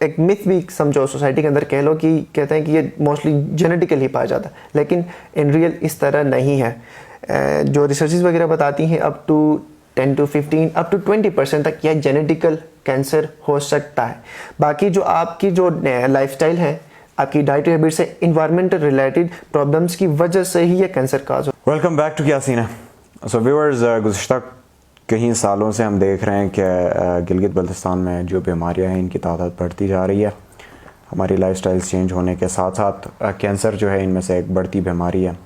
एक मिथ भी समझो सोसाइटी के अंदर कह लो कि कहते हैं कि ये मोस्टली जेनेटिकली पाया जाता है, लेकिन इन रियल इस तरह नहीं है। जो रिसर्चेस वगैरह बताती हैं up to 10 to 15 up to 20% तक यह जेनेटिकल कैंसर हो सकता है। बाकी जो आपकी जो लाइफस्टाइल है, आपकी डाइट हैबिट से, इन्वायरमेंटल रिलेटेड प्रॉब्लम्स की वजह से ही ये कैंसर काज हो। वेलकम बैक टू क्या सीन है। सो व्यूअर्स, गुज़िश्ता कई सालों से हम देख रहे हैं कि गिलगित बल्तिस्तान में जो बीमारियां हैं इनकी तादाद बढ़ती जा रही है। हमारी लाइफस्टाइल चेंज होने के साथ साथ कैंसर जो है इनमें से एक बढ़ती बीमारी है।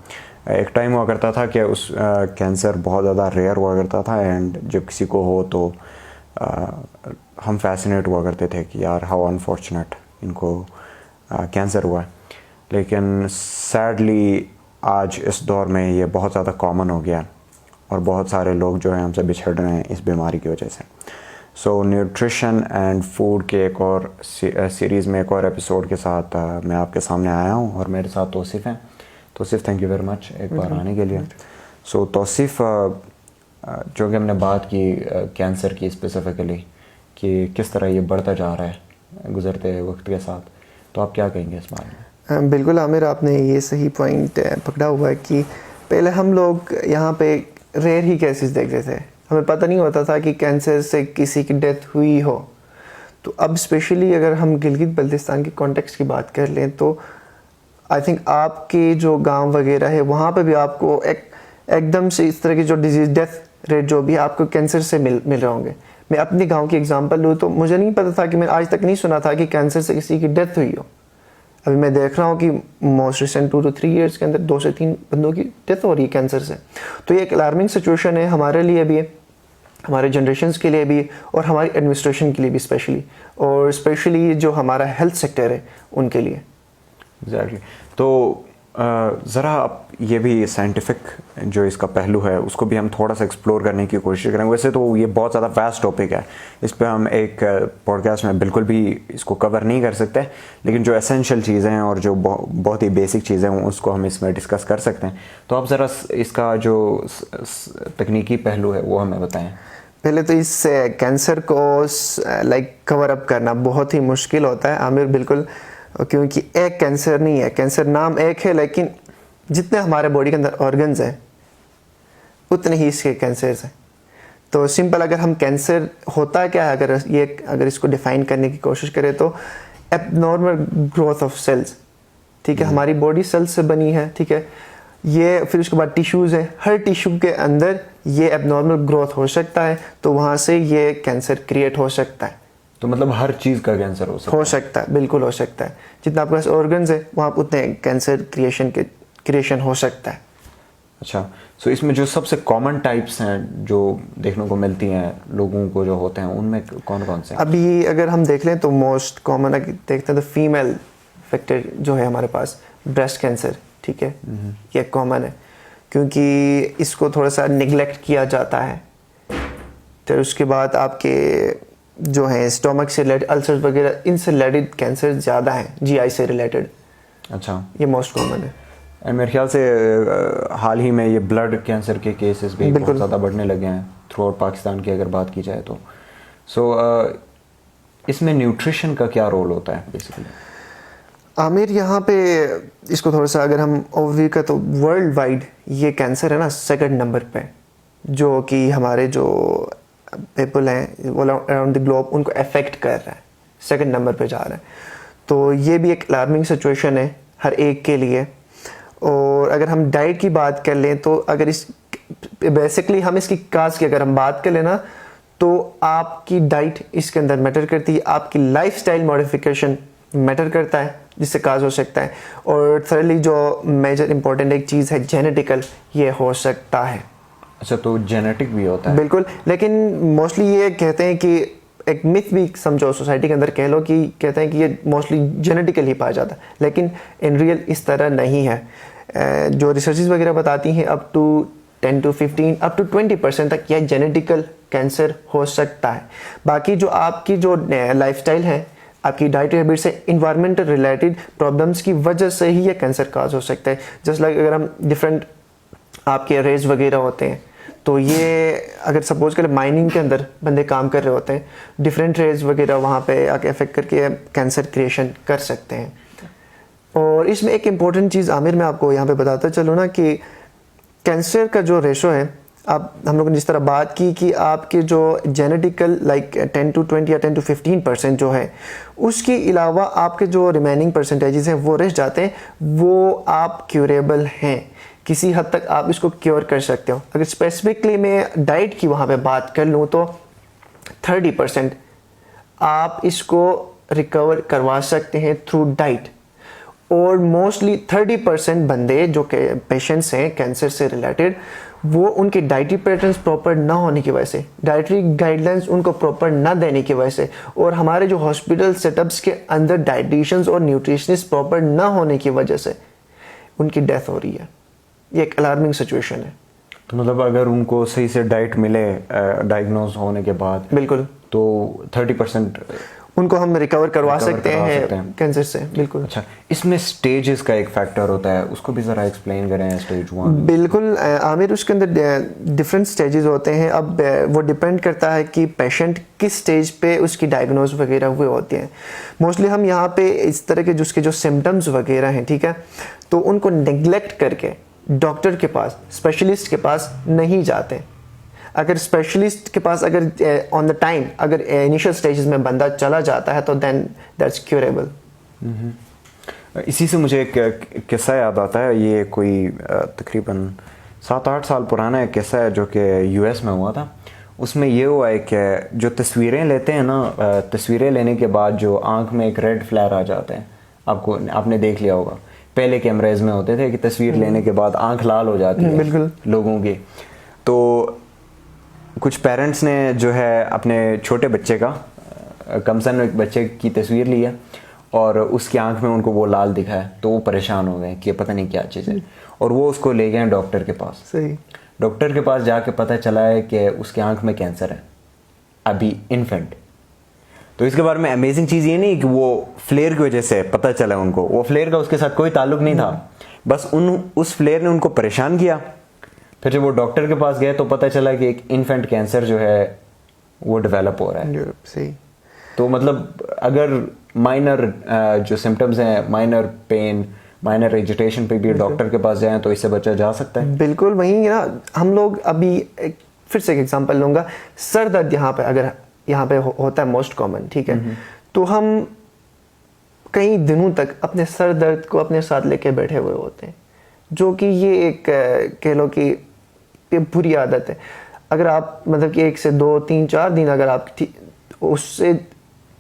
एक टाइम हुआ करता था कि उस कैंसर बहुत ज़्यादा रेयर हुआ करता था एंड जब किसी को हो तो हम फैसिनेट हुआ करते थे कि यार हाउ अनफॉर्चुनेट इनको कैंसर हुआ है। लेकिन सैडली आज इस दौर में ये बहुत ज़्यादा कॉमन हो गया और बहुत सारे लोग जो हैं हमसे बिछड़ रहे हैं इस बीमारी की वजह से। सो न्यूट्रिशन एंड फूड के एक और सीरीज़ में एक और एपिसोड के साथ मैं आपके सामने आया हूँ और मेरे साथ तौसीफ़ हैं। Tauseef, thank you very much एक बार आने के लिए। सो तौसीफ़, जो कि हमने बात की कैंसर की स्पेसिफिकली कि किस तरह ये बढ़ता जा रहा है गुज़रते वक्त के साथ, तो आप क्या कहेंगे इस बारे में? बिल्कुल आमिर, आपने ये सही पॉइंट पकड़ा हुआ है कि पहले हम लोग यहाँ पे रेयर ही केसेस देखते थे, हमें पता नहीं होता था कि कैंसर से किसी की डेथ हुई हो। तो अब स्पेशली अगर हम गिलगित बल्तिस्तान के कॉन्टेक्स्ट की बात कर लें तो आई थिंक आपके जो गांव वगैरह है वहाँ पे भी आपको एकदम से इस तरह की जो डिजीज डेथ रेट जो भी आपको कैंसर से मिल रहे होंगे। मैं अपने गांव की एग्जांपल लूँ तो मुझे नहीं पता था कि मैंने आज तक नहीं सुना था कि कैंसर से किसी की डेथ हुई हो। अभी मैं देख रहा हूँ कि मोस्ट रिसेंट 2 to 3 years के अंदर 2 से 3 बंदों की डेथ हो रही है कैंसर से। तो ये एक अलार्मिंग सिचुएशन है हमारे लिए भी, हमारे जनरेशन्स के लिए भी और हमारी एडमिनिस्ट्रेशन के लिए भी स्पेशली, और स्पेशली जो हमारा हेल्थ सेक्टर है उनके लिए। एग्जैक्टली। तो ज़रा आप ये भी साइंटिफिक जो इसका पहलू है उसको भी हम थोड़ा सा एक्सप्लोर करने की कोशिश करेंगे। वैसे तो ये बहुत ज़्यादा वास्ट टॉपिक है, इस पे हम एक पॉडकास्ट में बिल्कुल भी इसको कवर नहीं कर सकते, लेकिन जो एसेंशियल चीज़ें हैं और जो बहुत ही बेसिक चीज़ें हैं उसको हम इसमें डिस्कस कर सकते हैं। तो आप ज़रा इसका जो तकनीकी पहलू है वो हमें बताएँ। पहले तो इस कैंसर को कवर अप करना बहुत ही मुश्किल होता है आमिर, बिल्कुल, क्योंकि एक कैंसर नहीं है, कैंसर नाम एक है लेकिन जितने हमारे बॉडी के अंदर ऑर्गन्स हैं उतने ही इसके कैंसर्स हैं। तो सिंपल अगर हम कैंसर होता है क्या है, अगर इसको डिफाइन करने की कोशिश करें तो एबनॉर्मल ग्रोथ ऑफ सेल्स, ठीक है, हमारी बॉडी सेल्स से बनी है, ठीक है, ये फिर उसके बाद टिश्यूज़ हैं, हर टिश्यू के अंदर ये एबनॉर्मल ग्रोथ हो सकता है, तो वहाँ से ये कैंसर क्रिएट हो सकता है। तो मतलब हर चीज़ का कैंसर हो सकता है? बिल्कुल हो सकता है। जितना आपके पास ऑर्गन्स है वहाँ उतने कैंसर क्रिएशन हो सकता है। अच्छा, सो इसमें जो सबसे कॉमन टाइप्स हैं जो देखने को मिलती हैं लोगों को जो होते हैं उनमें कौन कौन से हैं? अभी अगर हम देख लें तो मोस्ट कॉमन देखते हैं तो फीमेल फैक्टर जो है हमारे पास, ब्रेस्ट कैंसर, ठीक है, ये कॉमन है क्योंकि इसको थोड़ा सा निगलेक्ट किया जाता है। फिर उसके बाद आपके जो है स्टोमक से रिलेटेड अल्सर्स वगैरह, इनसे रिलेटेड कैंसर ज़्यादा हैं, जीआई से रिलेटेड। अच्छा, ये मोस्ट कॉमन है। एंड मेरे ख्याल से हाल ही में ये ब्लड कैंसर के केसेस भी बहुत ज़्यादा बढ़ने लगे हैं थ्रू आउट पाकिस्तान की अगर बात की जाए तो। सो इसमें न्यूट्रिशन का क्या रोल होता है बेसिकली? आमिर, यहाँ पे इसको थोड़ा सा अगर हम ओवरव्यू का तो वर्ल्ड वाइड ये कैंसर है ना सेकंड नंबर पे, जो कि हमारे जो पीपल हैं वो अराउंड द ग्लोब उनको अफेक्ट कर रहा है, सेकंड नंबर पे जा रहा है। तो ये भी एक अलार्मिंग सिचुएशन है हर एक के लिए। और अगर हम डाइट की बात कर लें तो अगर इस बेसिकली हम इसकी काज की अगर हम बात कर लें ना तो आपकी डाइट इसके अंदर मैटर करती है, आपकी लाइफस्टाइल मॉडिफिकेशन मैटर करता है जिससे काज हो सकता है। और थर्डली जो मेजर इंपॉर्टेंट एक चीज़ है जेनेटिकल, ये हो सकता है। अच्छा, तो जेनेटिक भी होता है? बिल्कुल, लेकिन मोस्टली ये कहते हैं कि एक मिथ भी समझो सोसाइटी के अंदर कह लो कि कहते हैं कि ये मोस्टली जेनेटिकली पाया जाता है, लेकिन इन रियल इस तरह नहीं है। जो रिसर्चेस वगैरह बताती हैं up to 10 to 15 up to 20% तक यह जेनेटिकल कैंसर हो सकता है। बाकी जो आपकी जो लाइफस्टाइल है, आपकी डाइट हैबिट से, इन्वायरमेंटल रिलेटेड प्रॉब्लम्स की वजह से ही ये कैंसर काज हो सकता है। जस्ट लाइक अगर हम डिफरेंट आपके रेज वगैरह होते हैं तो ये अगर सपोज करें माइनिंग के अंदर बंदे काम कर रहे होते हैं, डिफरेंट रेज वगैरह वहाँ पे आके अफेक्ट करके कैंसर क्रिएशन कर सकते हैं। और इसमें एक इम्पॉर्टेंट चीज़ आमिर मैं आपको यहाँ पे बताता चलूँ ना कि कैंसर का जो रेशो है, आप हम लोगों ने जिस तरह बात की कि आपके जो जेनेटिकल लाइक 10 to 20 या 10 to 15% जो है, उसके अलावा आपके जो रिमेनिंग परसेंटेजेस हैं वो रह जाते हैं, वो आप क्यूरेबल हैं, किसी हद तक आप इसको क्योर कर सकते हो। अगर स्पेसिफिकली मैं डाइट की वहाँ पे बात कर लूँ तो 30% आप इसको रिकवर करवा सकते हैं थ्रू डाइट। और मोस्टली 30% बंदे जो के पेशेंट्स हैं कैंसर से रिलेटेड, वो उनके डाइटरी पैटर्न्स प्रॉपर ना होने की वजह से, डाइटरी गाइडलाइंस उनको प्रॉपर ना देने की वजह से, और हमारे जो हॉस्पिटल सेटअप्स के अंदर डाइटिशियंस और न्यूट्रिशनिस्ट प्रॉपर ना होने की वजह से उनकी डेथ हो रही है। ये एक अलार्मिंग सिचुएशन है। तो मतलब अगर उनको सही से डाइट मिले डायग्नोज होने के बाद, बिल्कुल, तो 30% उनको हम रिकवर करवा सकते हैं कैंसर से। बिल्कुल। अच्छा, इसमें स्टेजेस का एक फैक्टर होता है, उसको भी ज़रा एक्सप्लेन करें। स्टेज 1। बिल्कुल आमिर, उसके अंदर डिफरेंट स्टेजेस होते हैं। अब वो डिपेंड करता है कि पेशेंट किस स्टेज पे उसकी डायग्नोज वगैरह हुए होते हैं। मोस्टली हम यहाँ पे इस तरह के जिसके जो सिम्टम्स वगैरह हैं, ठीक है, तो उनको नेग्लेक्ट करके डॉक्टर के पास, स्पेशलिस्ट के पास नहीं जाते। अगर स्पेशलिस्ट के पास अगर ऑन द टाइम अगर इनिशियल स्टेजेस में बंदा चला जाता है तो देन दैट्स क्यूरेबल। इसी से मुझे एक किस्सा याद आता है। ये कोई तकरीबन 7-8 साल पुराना एक किस्सा है जो कि यूएस में हुआ था। उसमें ये हुआ है कि जो तस्वीरें लेते हैं ना, तस्वीरें लेने के बाद जो आंख में एक रेड फ्लैर आ जाते हैं, आपने देख लिया होगा। पहले कैमरेज में होते थे कि तस्वीर लेने के बाद आंख लाल हो जाती है बिल्कुल लोगों की। तो कुछ पेरेंट्स ने जो है अपने छोटे बच्चे का, कमसन एक बच्चे की तस्वीर ली है और उसकी आंख में उनको वो लाल दिखा है, तो वो परेशान हो गए कि पता नहीं क्या चीज़ है, और वो उसको ले गए डॉक्टर के पास। सही। डॉक्टर के पास जाके पता चला है कि उसकी आंख में कैंसर है, अभी इन्फेंट। तो इसके बारे में अमेजिंग चीज़ ये नहीं कि वो फ्लेयर की वजह से पता चला उनको, वो फ्लेयर का उसके साथ कोई ताल्लुक नहीं था, बस उस फ्लेयर ने उनको परेशान किया। फिर जब वो डॉक्टर के पास गए तो पता चला कि एक इन्फेंट कैंसर जो है वो डेवलप हो रहा है। सही। तो मतलब अगर माइनर जो सिम्टम्स हैं, माइनर पेन, माइनर एजिटेशन पे भी डॉक्टर के पास जाएं तो इससे बचा जा सकता है। बिल्कुल। वहीं ना हम लोग अभी फिर से एक एग्जांपल लूँगा, सर दर्द यहाँ पे अगर यहाँ पे होता है मोस्ट कॉमन, ठीक है, तो हम कई दिनों तक अपने सर दर्द को अपने साथ लेके बैठे हुए होते हैं, जो कि ये एक कह लो कि ये बुरी आदत है। अगर आप मतलब कि 1 से 2, 3, 4 दिन अगर आप उससे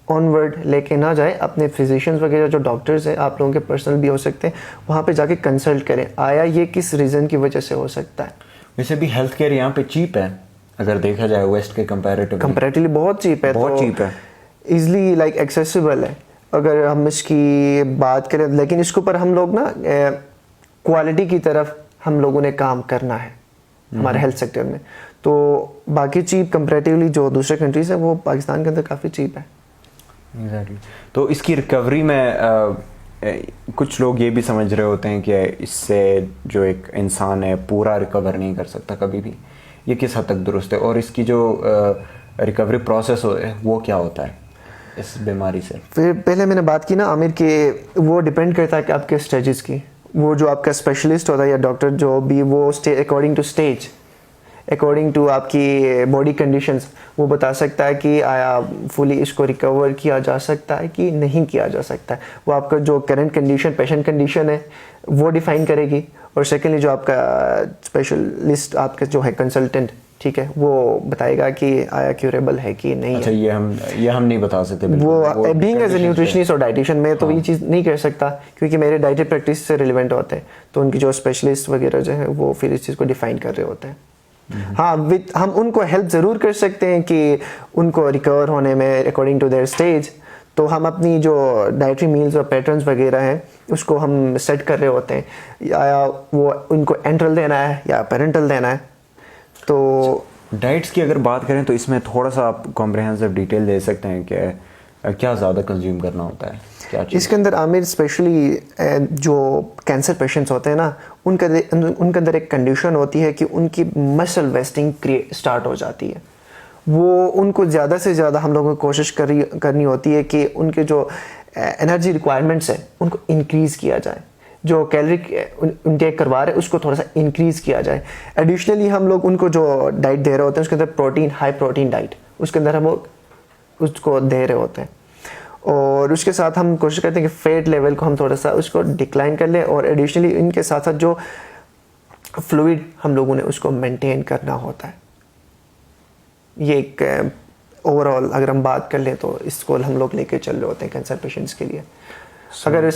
ऑनवर्ड लेके ना जाए, अपने फिजिशियंस वगैरह जो डॉक्टर्स हैं, आप लोगों के पर्सनल भी हो सकते हैं, वहाँ पे जाके कंसल्ट करें, आया ये किस रीज़न की वजह से हो सकता है। वैसे भी हेल्थ केयर यहाँ पे चीप है अगर देखा जाए वेस्ट के कंपैरेटिवली बहुत चीप है, बहुत चीप है, ईजिली लाइक एक्सेसिबल है अगर हम इसकी बात करें। लेकिन इसके ऊपर हम लोग ना क्वालिटी की तरफ हम लोगों ने काम करना है हमारे हेल्थ सेक्टर में। तो बाकी चीप कंपैरेटिवली जो दूसरे कंट्रीज है वो पाकिस्तान के अंदर काफ़ी चीप है। Exactly. तो इसकी रिकवरी में कुछ लोग ये भी समझ रहे होते हैं कि इससे जो एक इंसान है पूरा रिकवर नहीं कर सकता कभी भी। ये किस हद तक दुरुस्त है, और इसकी जो रिकवरी प्रोसेस है वो क्या होता है इस बीमारी से? फिर पहले मैंने बात की ना आमिर के, वो डिपेंड करता है कि आपके स्टेजेस की, वो जो आपका स्पेशलिस्ट होता है या डॉक्टर जो भी, वो according to stage, according to आपकी बॉडी कंडीशंस, वो बता सकता है कि आया फुली इसको रिकवर किया जा सकता है कि नहीं किया जा सकता है। वो आपका जो करंट कंडीशन, पेशेंट कंडीशन है, वो डिफाइन करेगी। और सेकेंडली जो आपका स्पेशलिस्ट, आपका जो है कंसल्टेंट, ठीक है, वो बताएगा कि आया क्यूरेबल है कि नहीं। अच्छा, ये हम नहीं बता सकते। वो बीइंग एज ए न्यूट्रिशनिस्ट और डाइटिशियन मैं तो ये चीज़ नहीं कर सकता, क्योंकि मेरे डाइटरी प्रैक्टिस से रिलेवेंट होते हैं, तो उनकी जो स्पेशलिस्ट वगैरह जो है वो फिर इस चीज़ को डिफाइन कर रहे होते हैं। हाँ, हम उनको हेल्प ज़रूर कर सकते हैं कि उनको रिकवर होने में अकॉर्डिंग टू देयर स्टेज। तो हम अपनी जो डाइटरी मील्स और पैटर्न्स वगैरह हैं उसको हम सेट कर रहे होते हैं, या वो उनको एंट्रल देना है या पेरेंटल देना है। तो डाइट्स की अगर बात करें तो इसमें थोड़ा सा आप कॉम्प्रिहेंसिव डिटेल दे सकते हैं कि क्या ज़्यादा कंज्यूम करना होता है? क्या चीज़? इसके अंदर आमिर स्पेशली जो कैंसर पेशेंट्स होते हैं ना, उनके अंदर एक कंडीशन होती है कि उनकी मसल वेस्टिंग स्टार्ट हो जाती है। वो उनको ज़्यादा से ज़्यादा हम लोगों को कोशिश करनी होती है कि उनके जो एनर्जी रिक्वायरमेंट्स है उनको इंक्रीज़ किया जाए, जो कैलोरी इनटेक करवा रहे हैं उसको थोड़ा सा इंक्रीज़ किया जाए। एडिशनली हम लोग उनको जो डाइट दे रहे होते हैं उसके अंदर प्रोटीन, हाई प्रोटीन डाइट उसके अंदर हम उसको दे रहे होते हैं, और उसके साथ हम कोशिश करते हैं कि फैट लेवल को हम थोड़ा सा उसको डिक्लाइन कर लें, और एडिशनली इनके साथ साथ जो फ्लूइड हम लोगों ने उसको मेंटेन करना होता है। ये एक ओवरऑल अगर हम बात कर लें तो इसको हम लोग लेके चल रहे होते हैं कैंसर पेशेंट्स के लिए। अगर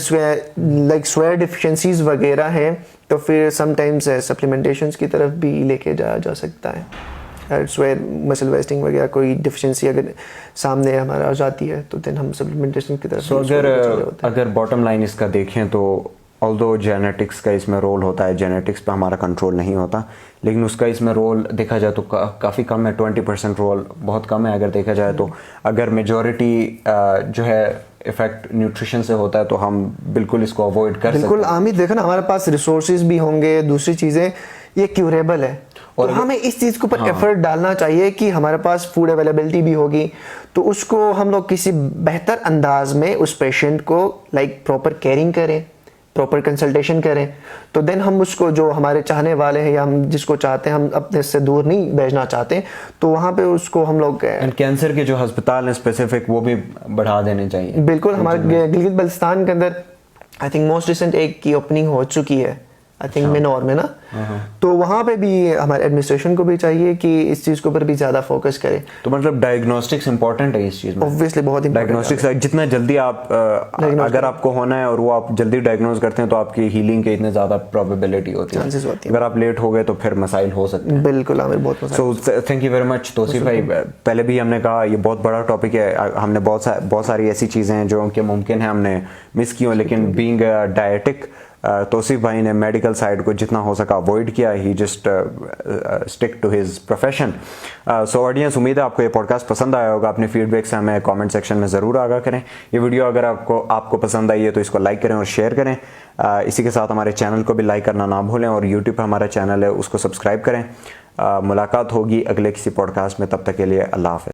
लाइक स्वेयर डिफिशिएंसीज वगैरह हैं तो फिर समटाइम्स सप्लीमेंटेशंस की तरफ भी लेके जाया जा सकता है। स्वेयर मसल वेस्टिंग वगैरह कोई डिफिशिएंसी अगर सामने हमारा आ जाती है तो देन हम सप्लीमेंटेशन की तरफ अगर बॉटम लाइन इसका देखें तो ऑल्दो जेनेटिक्स का इसमें रोल होता है, जेनेटिक्स पे हमारा कंट्रोल नहीं होता, लेकिन उसका इसमें रोल देखा जाए तो काफ़ी कम है। 20% रोल बहुत कम है अगर देखा जाए तो। अगर मेजॉरिटी जो है इफेक्ट न्यूट्रिशन से होता है तो हम बिल्कुल इसको अवॉइड कर सकते हैं। बिल्कुल आमिर, देखो ना हमारे पास रिसोर्सेज भी होंगे, दूसरी चीज़ें ये क्यूरेबल है, और तो हमें इस चीज़ के ऊपर एफर्ट डालना चाहिए कि हमारे पास फूड अवेलेबिलिटी भी होगी तो उसको हम लोग किसी बेहतर अंदाज में उस पेशेंट को लाइक प्रॉपर केयरिंग करें, प्रॉपर कंसल्टेशन करें, तो देन हम उसको जो हमारे चाहने वाले हैं या हम जिसको चाहते हैं, हम अपने से दूर नहीं भेजना चाहते, तो वहाँ पे उसको हम लोग कैंसर के जो अस्पताल हैं स्पेसिफिक वो भी बढ़ा देने चाहिए। बिल्कुल, हमारे गिलगित बल्तिस्तान के अंदर आई थिंक मोस्ट रिसेंट एक की ओपनिंग हो चुकी है, आई थिंक मिनौर में ना, तो वहाँ पे भी हमारे एडमिनिस्ट्रेशन को भी चाहिए कि इस चीज़ के ऊपर भी ज़्यादा फोकस करे। तो मतलब डायग्नोस्टिक्स इंपॉर्टेंट है इस चीज़ में, ऑब्वियसली बहुत डायग्नोस्टिक्स जितना जल्दी आप अगर आपको होना है और वो आप जल्दी डायग्नोज करते हैं तो आपकी हीलिंग के इतने ज़्यादा प्रोबेबिलिटी होती है। अगर आप लेट हो गए तो फिर मसाइल हो सकते हैं। बिल्कुल आमिर, बहुत so thank you very much Tauseef भाई। पहले भी हमने कहा ये बहुत बड़ा टॉपिक है, हमने बहुत सारी ऐसी चीज़ें हैं जो कि मुमकिन है हमने मिस की हो, लेकिन बीइंग डायटिक तौसीफ भाई ने मेडिकल साइड को जितना हो सका अवॉइड किया। He just stick to his profession. So audience, उम्मीद है आपको ये पॉडकास्ट पसंद आया होगा। अपने फीडबैक से हमें कमेंट सेक्शन में ज़रूर आगाह करें। ये वीडियो अगर आपको पसंद आई है तो इसको लाइक करें और शेयर करें। इसी के साथ हमारे चैनल को भी लाइक करना ना भूलें, और यूट्यूब पर हमारा चैनल है उसको सब्सक्राइब करें। मुलाकात होगी अगले किसी पॉडकास्ट में, तब तक के लिए अल्लाह हाफ़िज़।